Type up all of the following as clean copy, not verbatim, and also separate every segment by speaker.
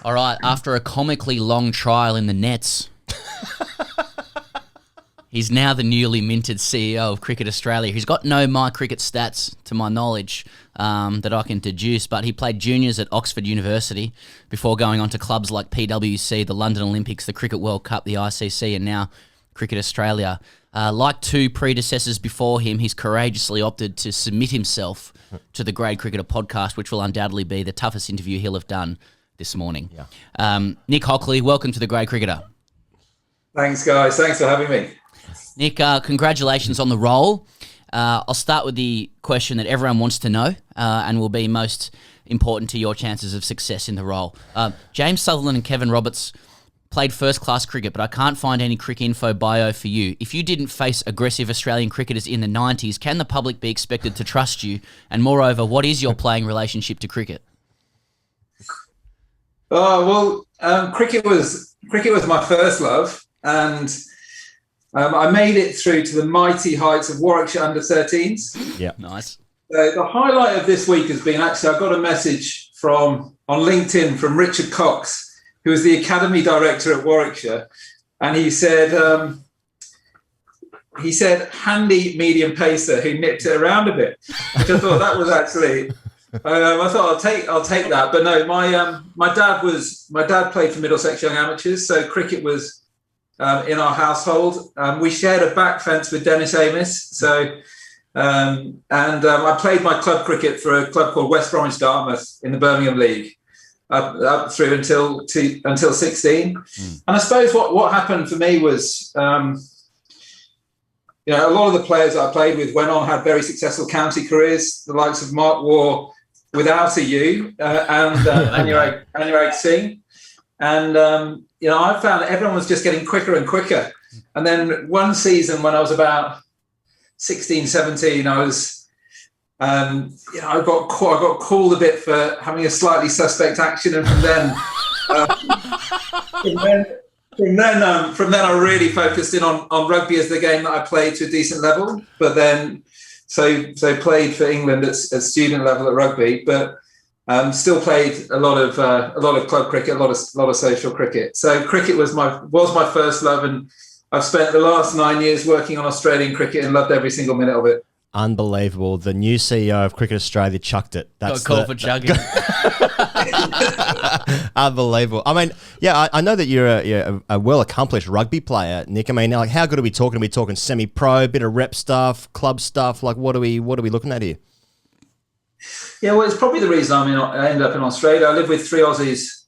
Speaker 1: All right, after a comically long trial in the nets, he's now the newly minted CEO of Cricket Australia. He's got no My Cricket stats, to my knowledge, that I can deduce, but he played juniors at Oxford University before going on to clubs like PwC, the London Olympics, the Cricket World Cup, the ICC, and now Cricket Australia. Like two predecessors before him, he's courageously opted to submit himself to the Grade Cricketer podcast, which will undoubtedly be the toughest interview he'll have done this morning. Yeah. Nick Hockley, welcome to the Grade Cricketer.
Speaker 2: Thanks, guys. Thanks for having me.
Speaker 1: Nick, congratulations on the role. I'll start with the question that everyone wants to know and will be most important to your chances of success in the role. James Sutherland and Kevin Roberts played first-class cricket, but I can't find any cricket info bio for you. If you didn't face aggressive Australian cricketers in the 90s, can the public be expected to trust you? And moreover, what is your playing relationship to cricket?
Speaker 2: Cricket was my first love, and I made it through to the mighty heights of Warwickshire under-13s.
Speaker 1: Yeah, nice.
Speaker 2: The highlight of this week has been I got a message on LinkedIn from Richard Cox, who was the academy director at Warwickshire, and he said handy medium pacer who nipped it around a bit, which I thought that was actually. I thought I'll take that, but no. My dad played for Middlesex Young Amateurs, so cricket was in our household. We shared a back fence with Dennis Amos, so I played my club cricket for a club called West Bromwich Dartmouth in the Birmingham League up through until 16. And I suppose what happened for me was. A lot of the players I played with went on, had very successful county careers, the likes of Mark Waugh without a U and Anurag Singh. And, I found that everyone was just getting quicker and quicker. And then one season when I was about 16, 17, I got called a bit for having a slightly suspect action. And from then I really focused in on rugby as the game that I played to a decent level. But then, so played for England at student level at rugby, but still played a lot of club cricket, a lot of social cricket. So cricket was my first love, and I've spent the last 9 years working on Australian cricket and loved every single minute of it.
Speaker 3: Unbelievable. The new CEO of Cricket Australia chucked it.
Speaker 1: That's got a call for chugging.
Speaker 3: Unbelievable. I mean, yeah, I know that you're a well-accomplished rugby player, Nick. I mean, like, how good are we talking? Are we talking semi-pro, bit of rep stuff, club stuff? Like, what are we looking at here?
Speaker 2: Yeah, well, it's probably the reason I ended up in Australia. I lived with three Aussies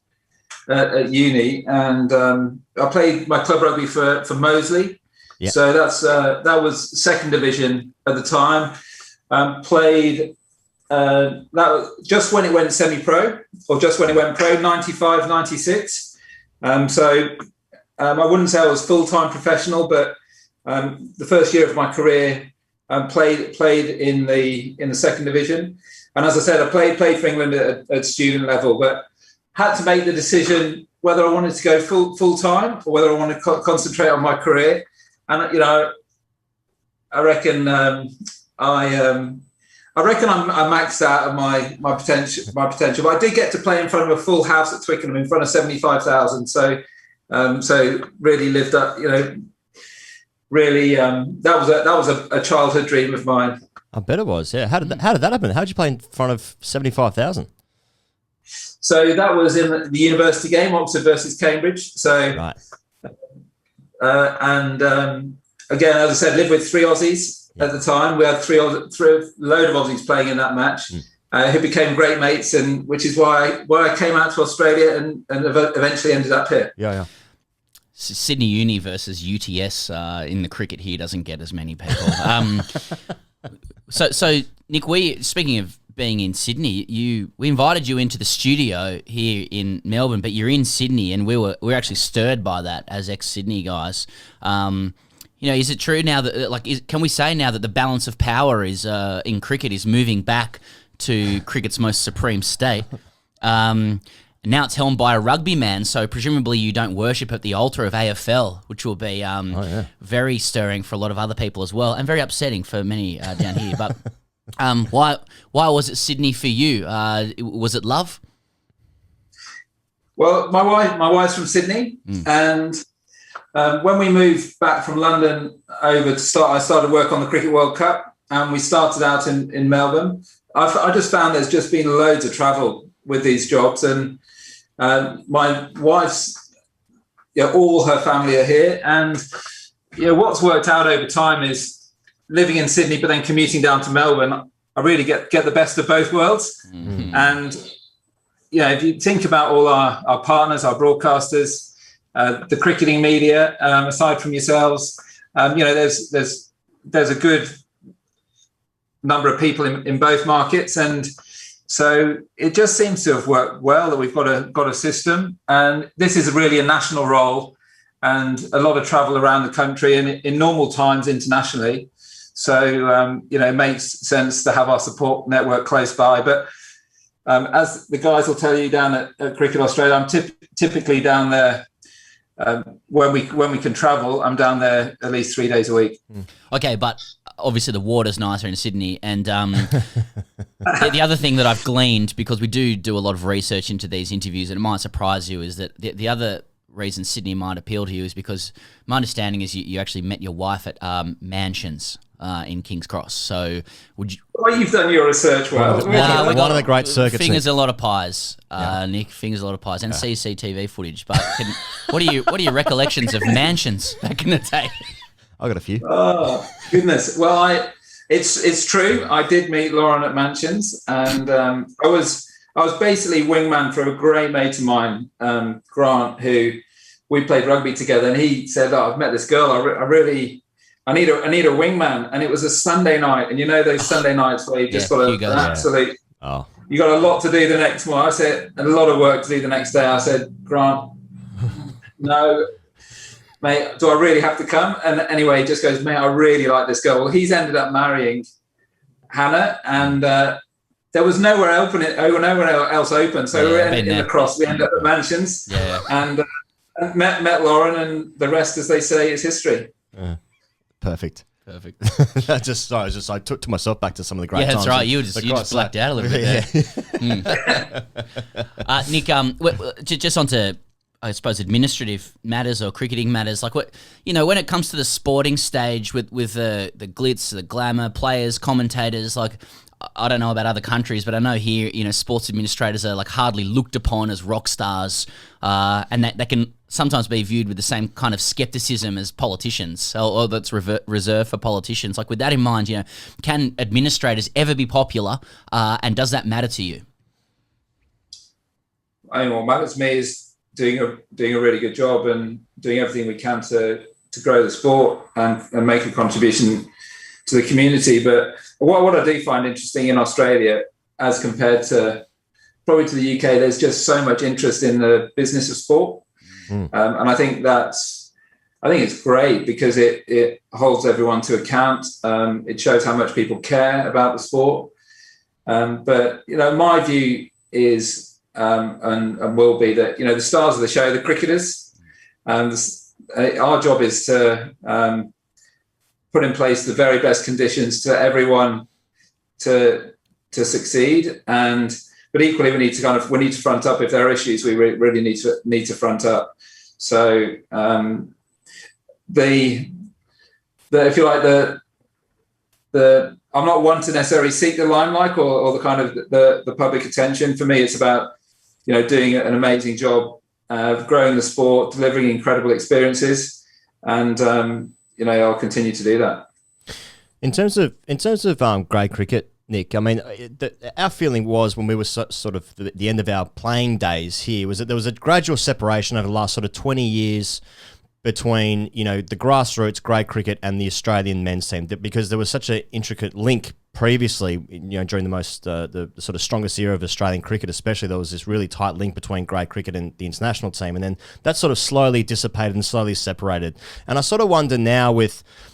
Speaker 2: at uni, and I played my club rugby for Moseley. Yep. So that was second division at the time. Played that was just when it went semi-pro, or just when it went pro, 95, 96. So I wouldn't say I was full-time professional, but the first year of my career, played in the second division. And as I said, I played for England at student level, but had to make the decision whether I wanted to go full-time or whether I wanted to concentrate on my career. And I reckon I maxed out of my potential. But I did get to play in front of a full house at Twickenham in front of 75,000. So really lived up. Really that was a childhood dream of mine.
Speaker 3: I bet it was. Yeah. How did that happen? How did you play in front of 75,000?
Speaker 2: So that was in the university game, Oxford versus Cambridge. So. Right. Again, as I said, lived with three Aussies at the time. We had three load of Aussies playing in that match, who became great mates, and which is why I came out to Australia and eventually ended up here.
Speaker 3: Yeah.
Speaker 1: Sydney Uni versus UTS in the cricket here doesn't get as many people. So Nick, speaking of being in Sydney, we invited you into the studio here in Melbourne, but you're in Sydney, and we're actually stirred by that as ex-Sydney guys. Is it true now that can we say now that the balance of power is in cricket is moving back to cricket's most supreme state? Now it's helmed by a rugby man, so presumably you don't worship at the altar of AFL, which will be very stirring for a lot of other people as well, and very upsetting for many down here. But why was it Sydney for you? Was it love?
Speaker 2: Well, my wife's from Sydney, and when we moved back from London over to I started work on the Cricket World Cup, and we started out in Melbourne. I just found there's just been loads of travel with these jobs, and my wife's, all her family are here, and what's worked out over time is living in Sydney, but then commuting down to Melbourne. I really get the best of both worlds, and if you think about all our partners, our broadcasters, the cricketing media, aside from yourselves, there's a good number of people in both markets, and so it just seems to have worked well that we've got a system, and this is really a national role, and a lot of travel around the country and in normal times internationally. So it makes sense to have our support network close by, but. As the guys will tell you down at Cricket Australia, I'm typically down there when we can travel. I'm down there at least 3 days a week.
Speaker 1: Okay, but obviously the water's nicer in Sydney, and the other thing that I've gleaned, because we do a lot of research into these interviews, and it might surprise you, is that the other reason Sydney might appeal to you is because my understanding is you actually met your wife at Mansions. In King's Cross. So would you...
Speaker 2: Well, you've done your research well.
Speaker 3: One of the great circuits.
Speaker 1: Fingers a lot of pies, Nick. Fingers a lot of pies. And CCTV footage. But what are your recollections of Mansions back in the day?
Speaker 3: I got a few.
Speaker 2: Oh, goodness. Well, it's true. I did meet Lauren at Mansions, and I was basically wingman for a great mate of mine, Grant, who we played rugby together, and he said, "Oh, I've met this girl. I need a wingman," and it was a Sunday night, and those Sunday nights where you've just got you got a lot to do the next morning. I said, a lot of work to do the next day. I said, Grant, no, mate, do I really have to come? And anyway, he just goes, mate, I really like this girl. Well, he's ended up marrying Hannah, and there was nowhere else open. So we were in the cross. We ended up at Mansions, and met Lauren, and the rest, as they say, is history.
Speaker 3: Perfect. I took to myself back to some of the great times.
Speaker 1: Yeah, that's right. You just blacked out a little bit there. Nick, just onto, I suppose, administrative matters or cricketing matters. Like when it comes to the sporting stage with the glitz, the glamour, players, commentators, like I don't know about other countries, but I know here, sports administrators are like hardly looked upon as rock stars, and that can sometimes be viewed with the same kind of skepticism as politicians, or that's reserved for politicians. Like with that in mind, can administrators ever be popular, and does that matter to you?
Speaker 2: I mean, what matters to me is doing a really good job and doing everything we can to grow the sport and make a contribution to the community. But what I do find interesting in Australia, as compared to probably to the UK, there's just so much interest in the business of sport, and I think it's great because it holds everyone to account. It shows how much people care about the sport. But my view is and will be that the stars of the show, the cricketers, our job is to put in place the very best conditions to everyone to succeed, but equally we need to front up if there are issues. We really need to front up. So if you like, the I'm not one to necessarily seek the limelight or the kind of the public attention. For me, it's about doing an amazing job of growing the sport, delivering incredible experiences, and I'll continue to do that.
Speaker 3: In terms of grade cricket, Nick, I mean, our feeling was when we were sort of the end of our playing days here was that there was a gradual separation over the last sort of 20 years between, the grassroots grade cricket and the Australian men's team, because there was such an intricate link previously, during the most, the sort of strongest era of Australian cricket, especially, there was this really tight link between grade cricket and the international team. And then that sort of slowly dissipated and slowly separated. And I sort of wonder now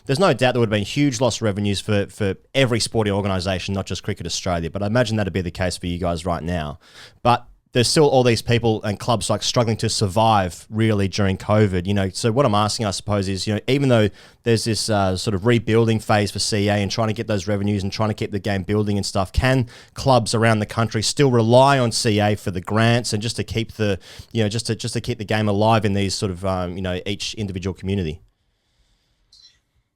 Speaker 3: there's no doubt there would have been huge lost revenues for every sporting organisation, not just Cricket Australia, but I imagine that'd be the case for you guys right now. But there's still all these people and clubs like struggling to survive really during COVID. So what I'm asking, I suppose, is even though there's this sort of rebuilding phase for CA and trying to get those revenues and trying to keep the game building and stuff, can clubs around the country still rely on CA for the grants and just to keep the just to keep the game alive in these sort of each individual community?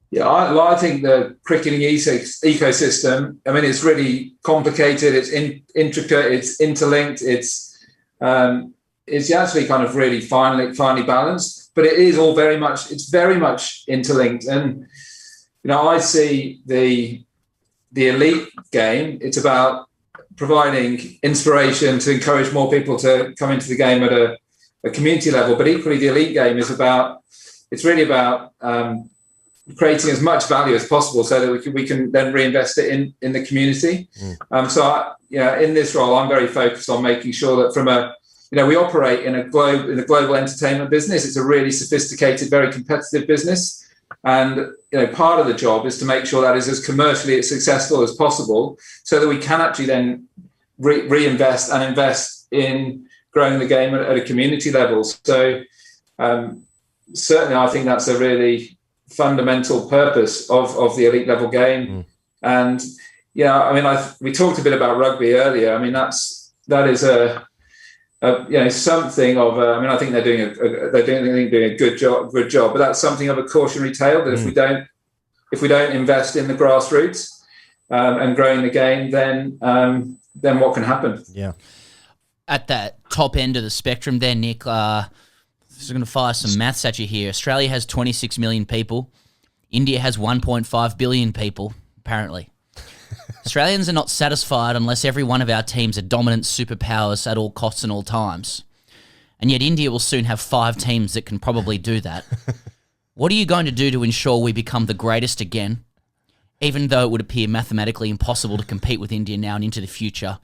Speaker 2: Yeah, I think the cricketing ecosystem, it's really complicated, it's intricate, it's interlinked, it's actually kind of really finely balanced, but it is all very much interlinked. And, I see the elite game, it's about providing inspiration to encourage more people to come into the game at a community level, but equally the elite game is really about creating as much value as possible so that we can then reinvest it in the community. In this role, I'm very focused on making sure that we operate in a global entertainment business. It's a really sophisticated, very competitive business. And, part of the job is to make sure that is as commercially as successful as possible so that we can actually then reinvest and invest in growing the game at a community level. So certainly I think that's a really fundamental purpose of the elite level game. And we talked a bit about rugby earlier. That is something of I think they're doing a good job, but that's something of a cautionary tale that if we don't invest in the grassroots and growing the game, then what can happen?
Speaker 3: Yeah.
Speaker 1: At that top end of the spectrum there, Nick, I'm going to fire some maths at you here. Australia has 26 million people. India has 1.5 billion people, apparently. Australians are not satisfied unless every one of our teams are dominant superpowers at all costs and all times. And yet India will soon have 5 teams that can probably do that. What are you going to do to ensure we become the greatest again, even though it would appear mathematically impossible to compete with India now and into the future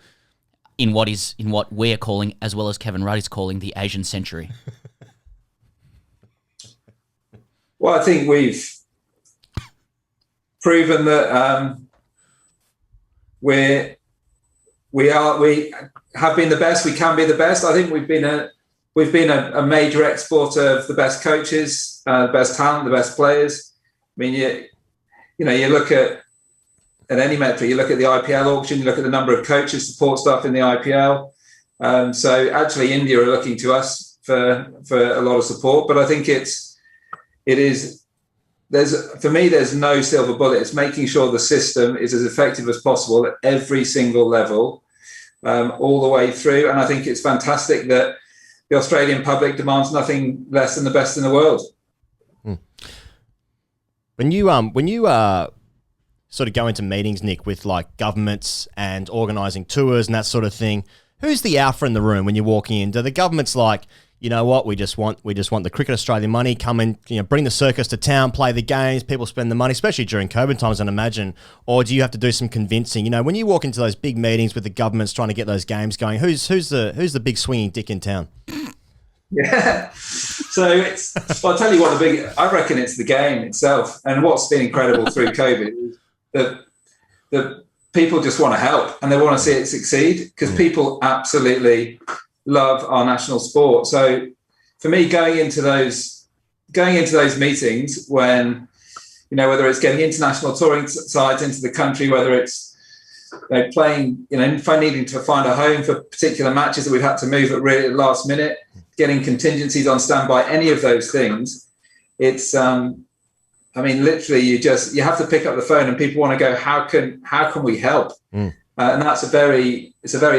Speaker 1: in what we're calling, as well as Kevin Rudd is calling, the Asian century?
Speaker 2: Well, I think we've proven that we have been the best. We can be the best. I think we've been a major exporter of the best coaches, the best talent, the best players. You look at any metric. You look at the IPL auction. You look at the number of coaches, support staff in the IPL. So actually, India are looking to us for a lot of support. But I think there's no silver bullet. It's making sure the system is as effective as possible at every single level, all the way through. And I think it's fantastic that the Australian public demands nothing less than the best in the world.
Speaker 3: When you sort of go into meetings, Nick, with like governments and organising tours and that sort of thing, who's the alpha in the room when you're walking in? Do the governments like, you know what, we just want the Cricket Australia money, come and bring the circus to town, play the games, people spend the money, especially during COVID times, I'd imagine? Or do you have to do some convincing? When you walk into those big meetings with the governments trying to get those games going, who's the big swinging dick in town?
Speaker 2: Yeah, so I'll tell you what, I reckon it's the game itself. And what's been incredible through COVID is that people just want to help and they want to see it succeed, because people absolutely love our national sport. So for me, going into those meetings when, whether it's getting international touring sides into the country, whether it's playing, needing to find a home for particular matches that we've had to move at really last minute, getting contingencies on standby, any of those things, it's literally you have to pick up the phone and people want to go, how can we help? And that's a very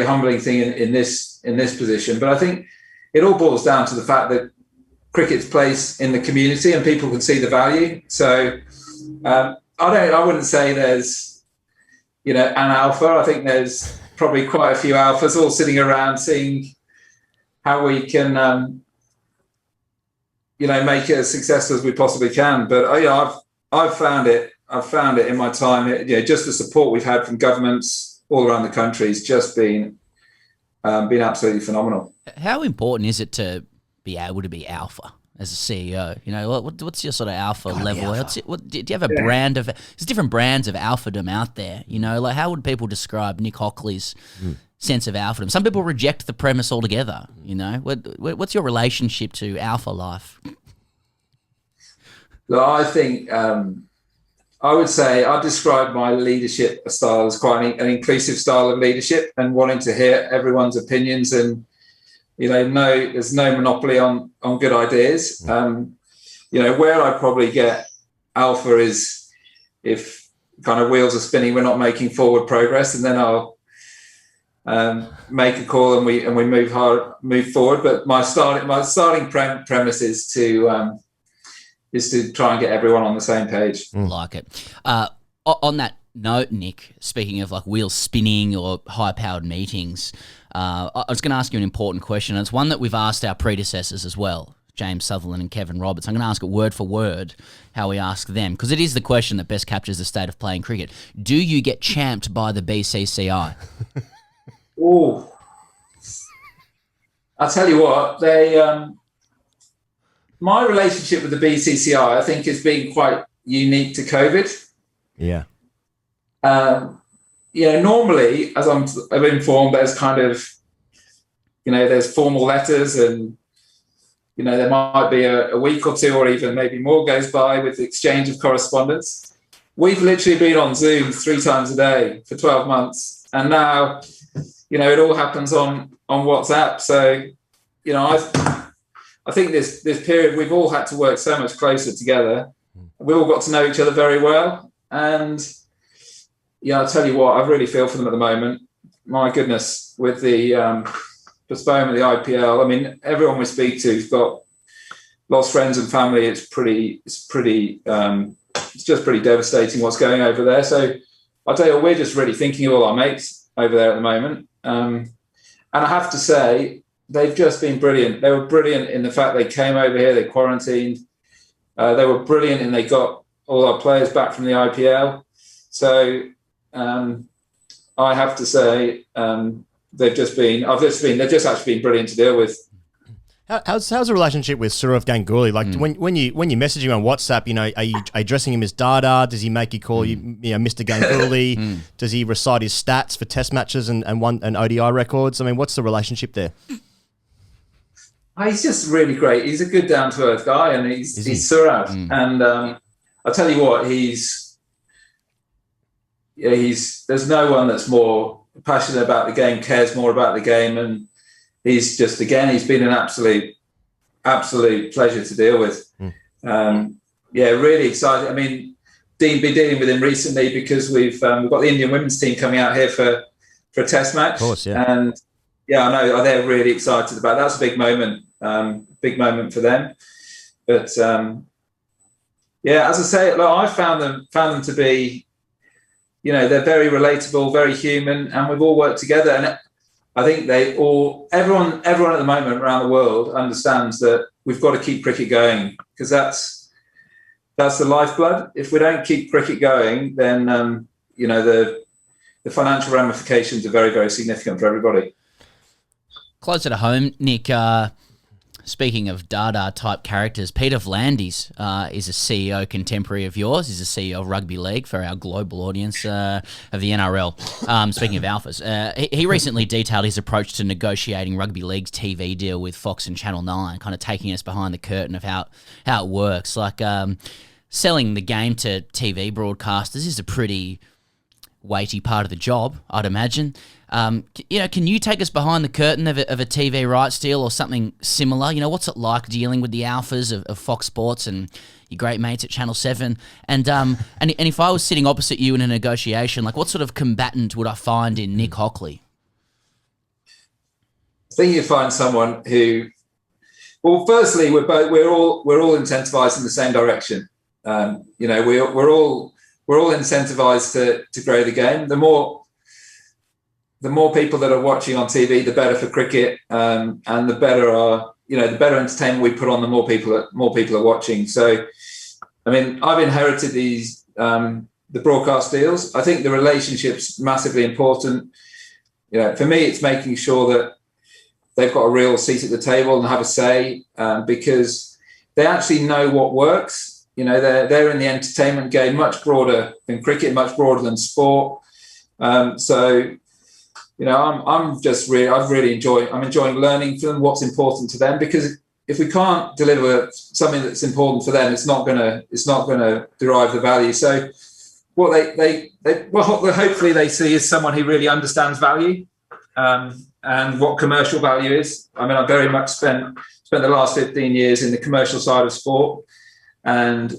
Speaker 2: humbling thing in this position. But I think it all boils down to the fact that cricket's place in the community and people can see the value. So I wouldn't say there's an alpha. I think there's probably quite a few alphas all sitting around seeing how we can make it as successful as we possibly can. But I've found it in my time, just the support we've had from governments all around the country has just been absolutely phenomenal.
Speaker 1: How important is it to be able to be alpha? as a CEO? You know, what's your sort of alpha level?
Speaker 3: Alpha.
Speaker 1: Do you have a brand of? There's different brands of alphadom out there. You know, like how would people describe Nick Hockley's sense of alphadom? Some people reject the premise altogether. You know, what's your relationship to alpha life?
Speaker 2: Well, I think I would say I describe my leadership style as quite an inclusive style of leadership, and wanting to hear everyone's opinions, and there's no monopoly on good ideas. Where I probably get alpha is if kind of wheels are spinning, we're not making forward progress, and then I'll make a call and we move forward. But my starting premise is to try and get everyone on the same page.
Speaker 1: Like it. On that note, Nick, speaking of like wheels spinning or high-powered meetings, I was going to ask you an important question, and it's one that we've asked our predecessors as well, James Sutherland and Kevin Roberts. I'm going to ask it word for word how we ask them, because it is the question that best captures the state of playing cricket. Do you get champed by the BCCI?
Speaker 2: Oh, I'll tell you what, my relationship with the BCCI, I think, has been quite unique to COVID.
Speaker 3: Yeah.
Speaker 2: Normally, as I'm informed, there's kind of, there's formal letters, and, there might be a week or two or even maybe more goes by with the exchange of correspondence. We've literally been on Zoom 3 times a day for 12 months. And now, it all happens on WhatsApp. So, I think this period, we've all had to work so much closer together. We all got to know each other very well. And I'll tell you what, I really feel for them at the moment. My goodness, with the postponement of the IPL, I mean, everyone we speak to has got lost friends and family. It's just pretty devastating what's going over there. So I'll tell you what, we're just really thinking of all our mates over there at the moment. And I have to say, they've just been brilliant. They were brilliant in the fact they came over here, they quarantined. They were brilliant, and they got all our players back from the IPL. So I have to say, they've just actually been brilliant to deal with.
Speaker 3: How's the relationship with Sourav Ganguly? Like when you message him on WhatsApp, are you addressing him as Dada? Does he make you call you Mr. Ganguly? Does he recite his stats for Test matches and ODI records? I mean, what's the relationship there?
Speaker 2: He's just really great. He's a good down to earth guy, and he's Sourav. And I'll tell you what, there's no one that's more passionate about the game, cares more about the game, and he's been an absolute pleasure to deal with. Really excited. I mean, been dealing with him recently because we've got the Indian women's team coming out here for a Test match. Of
Speaker 3: course, yeah.
Speaker 2: And I know they're really excited about that. That's a big moment for them. But as I say, look, I found them to be, they're very relatable, very human, and we've all worked together. And I think everyone at the moment around the world understands that we've got to keep cricket going, because that's the lifeblood. If we don't keep cricket going, then the financial ramifications are very, very significant for everybody.
Speaker 1: Closer to home, Nick, speaking of Dada type characters, Peter V'landys is a CEO contemporary of yours. He's a CEO of Rugby League for our global audience of the NRL. Speaking of alphas, he recently detailed his approach to negotiating Rugby League's TV deal with Fox and Channel 9, kind of taking us behind the curtain of how it works. Like selling the game to TV broadcasters is a pretty weighty part of the job, I'd imagine. Can you take us behind the curtain of a TV rights deal or something similar? What's it like dealing with the alphas of Fox Sports and your great mates at Channel 7? And if I was sitting opposite you in a negotiation, like what sort of combatant would I find in Nick Hockley?
Speaker 2: I think you find someone who, well, firstly, we're all incentivized in the same direction. We're all incentivized to grow the game. The more people that are watching on TV, the better for cricket, and the better entertainment we put on, the more people are watching. So, I mean, I've inherited these the broadcast deals. I think the relationship's massively important. For me, it's making sure that they've got a real seat at the table and have a say, because they actually know what works. You know, they're in the entertainment game, much broader than cricket, much broader than sport. So, you know, I'm enjoying learning from them what's important to them, because if we can't deliver something that's important for them, it's not gonna derive the value. So what hopefully they see is someone who really understands value, and what commercial value is. I mean, I very much spent the last 15 years in the commercial side of sport, and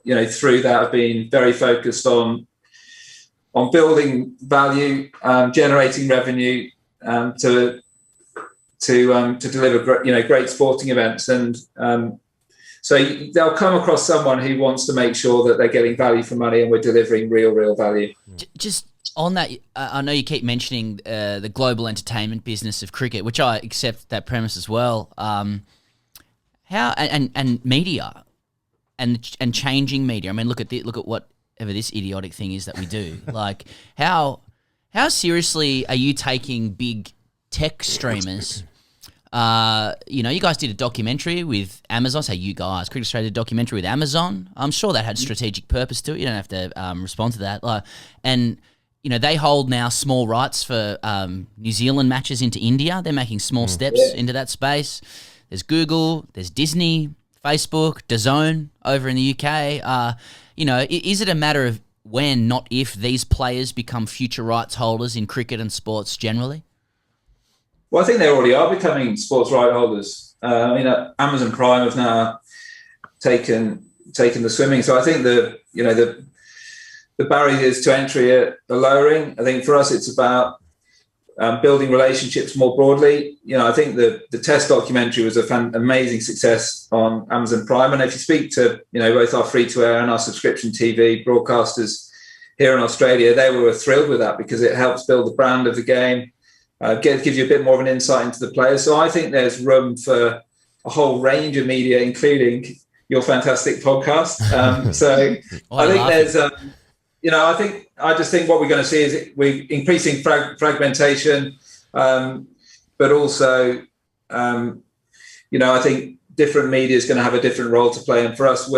Speaker 2: you know, through that I've been very focused on building value, generating revenue, to deliver great sporting events. And so they'll come across someone who wants to make sure that they're getting value for money and we're delivering real value.
Speaker 1: Just on that, I know you keep mentioning the global entertainment business of cricket, which I accept that premise as well. How and media and changing media. I mean, look at whatever this idiotic thing is that we do. Like, how seriously are you taking big tech streamers? You know, you guys did a documentary with Amazon. Say you guys, Cricket Australia did a documentary with Amazon. I'm sure that had strategic purpose to it. You don't have to respond to that. And you know, they hold now small rights for New Zealand matches into India. They're making small steps into that space. There's Google, there's Disney, Facebook, DAZN over in the UK. You know, is it a matter of when, not if, these players become future rights holders in cricket and sports generally?
Speaker 2: Well, I think they already are becoming sports right holders. I mean, Amazon Prime have now taken the swimming. So I think the barriers to entry are lowering. I think for us, it's about building relationships more broadly. You know, I think the Test documentary was amazing success on Amazon Prime. And if you speak to, you know, both our free-to-air and our subscription TV broadcasters here in Australia, they were thrilled with that because it helps build the brand of the game, gives you a bit more of an insight into the players. So I think there's room for a whole range of media, including your fantastic podcast. I think there's... you know, I just think what we're going to see is we're increasing fragmentation, but also, you know, I think different media is going to have a different role to play. And for us,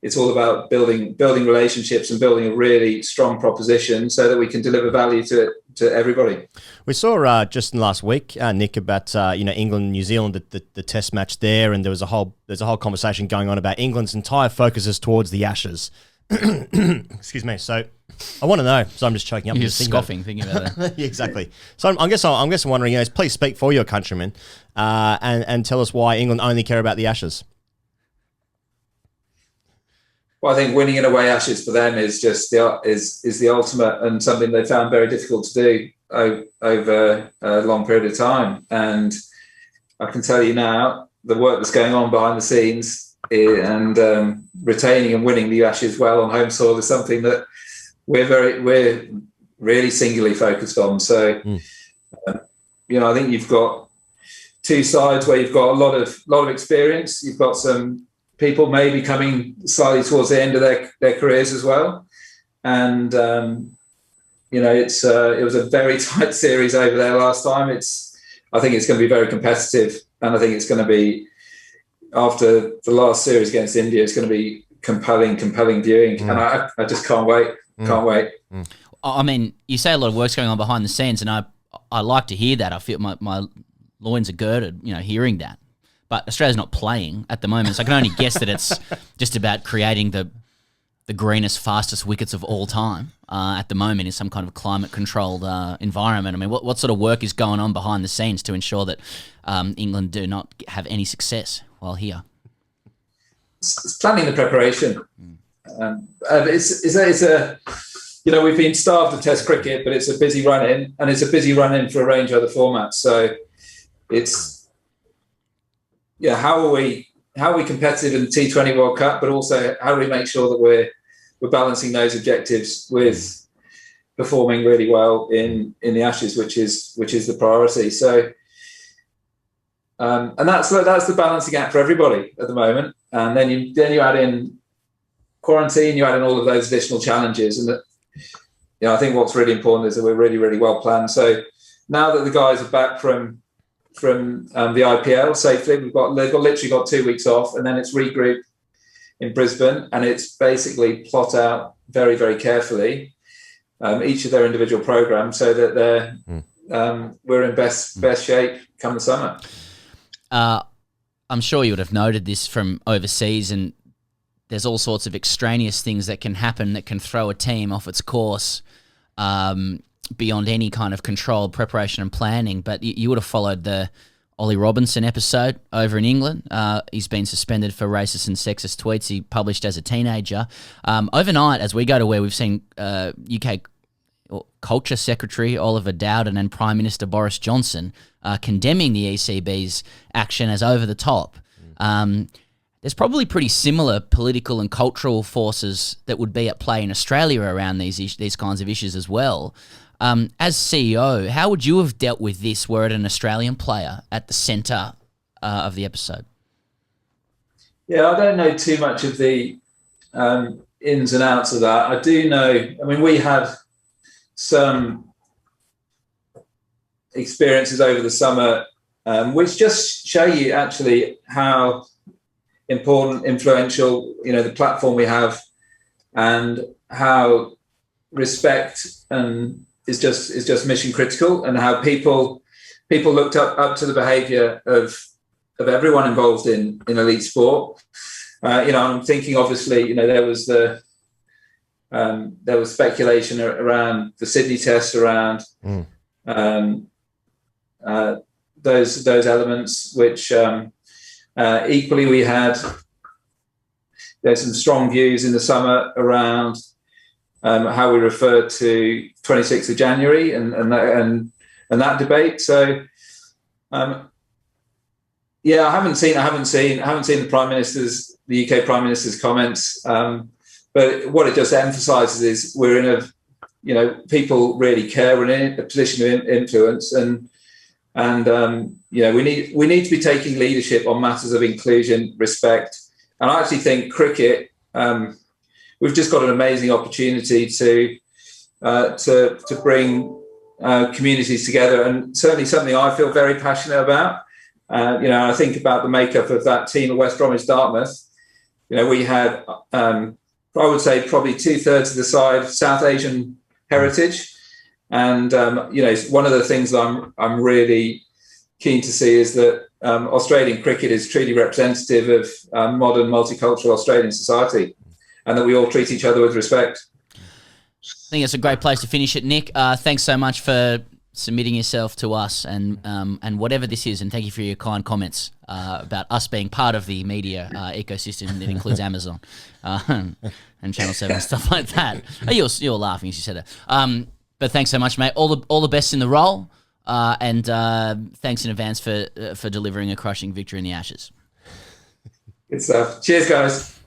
Speaker 2: it's all about building relationships and building a really strong proposition so that we can deliver value to everybody.
Speaker 3: We saw just in the last week, Nick, about you know, England and New Zealand, the Test match there, and there's a whole conversation going on about England's entire focus is towards the Ashes. Excuse me. So I want to know. So I'm just choking up.
Speaker 1: You're scoffing, thinking about that.
Speaker 3: Yeah, exactly. So I'm guessing wondering, you know, please speak for your countrymen, and tell us why England only care about the Ashes.
Speaker 2: Well, I think winning in away Ashes for them is just the ultimate, and something they found very difficult to do over a long period of time. And I can tell you now, the work that's going on behind the scenes and retaining and winning the Ashes well on home soil is something that we're really singularly focused on. So, you know, I think you've got two sides where you've got a lot of experience. You've got some people maybe coming slightly towards the end of their careers as well. And, you know, it was a very tight series over there last time. I think it's going to be very competitive, and I think it's going to be, after the last series against India, it's going to be compelling viewing. And I just can't wait. Can't wait.
Speaker 1: I mean, you say a lot of work's going on behind the scenes, and I like to hear that. I feel my loins are girded, you know, hearing that. But Australia's not playing at the moment, so I can only guess that it's just about creating the greenest, fastest wickets of all time at the moment in some kind of climate-controlled environment. I mean, what sort of work is going on behind the scenes to ensure that England do not have any success while here?
Speaker 2: It's planning the preparation. It's a you know, we've been starved of Test cricket, but it's a busy run-in, and it's a busy run-in for a range of other formats. So it's, yeah, how are we competitive in the T20 World Cup, but also how do we make sure that we're balancing those objectives with performing really well in the Ashes, which is the priority. So, and that's the balancing act for everybody at the moment. And then you add in quarantine, you add in all of those additional challenges, and I think what's really important is that we're really, really well planned. So now that the guys are back from the IPL safely. They've literally got 2 weeks off, and then it's regroup in Brisbane, and it's basically plot out very, very carefully each of their individual programs so that we're in best shape come the summer.
Speaker 1: I'm sure you would have noted this from overseas, and there's all sorts of extraneous things that can happen that can throw a team off its course beyond any kind of controlled preparation and planning. But you would have followed the Ollie Robinson episode over in England. He's been suspended for racist and sexist tweets he published as a teenager. Overnight, as we go to where we've seen UK Culture Secretary Oliver Dowden and Prime Minister Boris Johnson condemning the ECB's action as over the top. There's probably pretty similar political and cultural forces that would be at play in Australia around these kinds of issues as well. As CEO, how would you have dealt with this were it an Australian player at the centre of the episode?
Speaker 2: Yeah, I don't know too much of the ins and outs of that. I do know, I mean, we had some experiences over the summer which just show you actually how important, influential, the platform we have, and how respect is just mission critical, and how people looked up to the behaviour of everyone involved in elite sport. I'm thinking obviously, there was speculation around the Sydney Test, around those elements, which equally there's some strong views in the summer around how we refer to 26th of January and that debate. So I haven't seen the UK Prime Minister's comments, but what it just emphasises is we're in people really care. We're in a position of influence, and we need to be taking leadership on matters of inclusion, respect. And I actually think cricket, we've just got an amazing opportunity to bring communities together, and certainly something I feel very passionate about. I think about the makeup of that team at West Bromwich Dartmouth. We had, I would say, probably 2/3 of the side South Asian heritage, and one of the things that I'm really keen to see is that Australian cricket is truly representative of modern multicultural Australian society, and that we all treat each other with respect.
Speaker 1: I think it's a great place to finish it, Nick. Thanks so much for submitting yourself to us, and whatever this is, and thank you for your kind comments about us being part of the media ecosystem that includes Amazon and Channel 7 and stuff like that. You're laughing as you said it. But thanks so much, mate. All the best in the role, and thanks in advance for delivering a crushing victory in the Ashes.
Speaker 2: Good stuff. Cheers, guys.